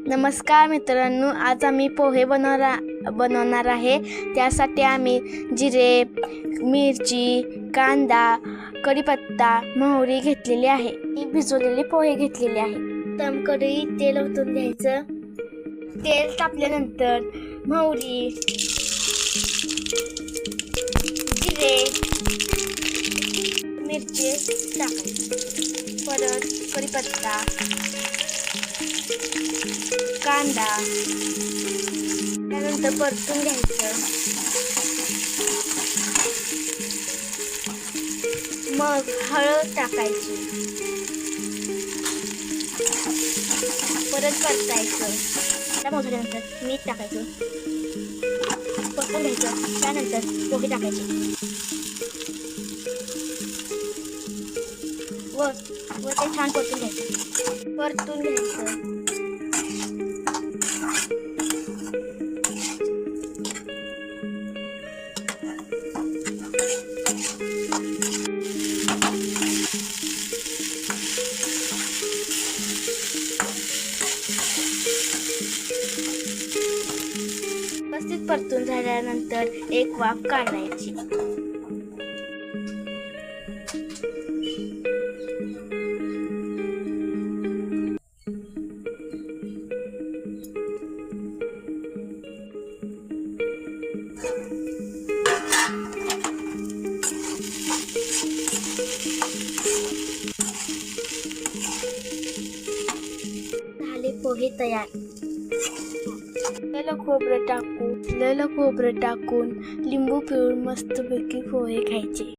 नमस्कार मित्रांनो, आज आम्ही पोहे बनवणार आहे। त्यासाठी आम्ही जिरे, मिरची, कांदा, कढीपत्ता, मोहरी घेतलेली आहे। मी भिजवलेले पोहे घेतलेले आहे। तर कढईत तेल ओतून घ्यायचं। तेल तापल्यानंतर मोहरी, जिरे, मिरची टाकायची, परत कढीपत्ता, कांदा, त्यानंतर परतून घ्यायचं। मग हळद टाकायची, परत परतायचं। त्या मोजल्यानंतर मीठ टाकायचं, परतून घ्यायचं। त्यानंतर पोहे टाकायचे व ते छान परतून घ्यायचं। व्यवस्थित परतून झाल्यानंतर एक वाफ काढायची। झाले पोहे तयार। खोबरं टाकून लिंबू पिळून मस्तपैकी पोहे खायचे।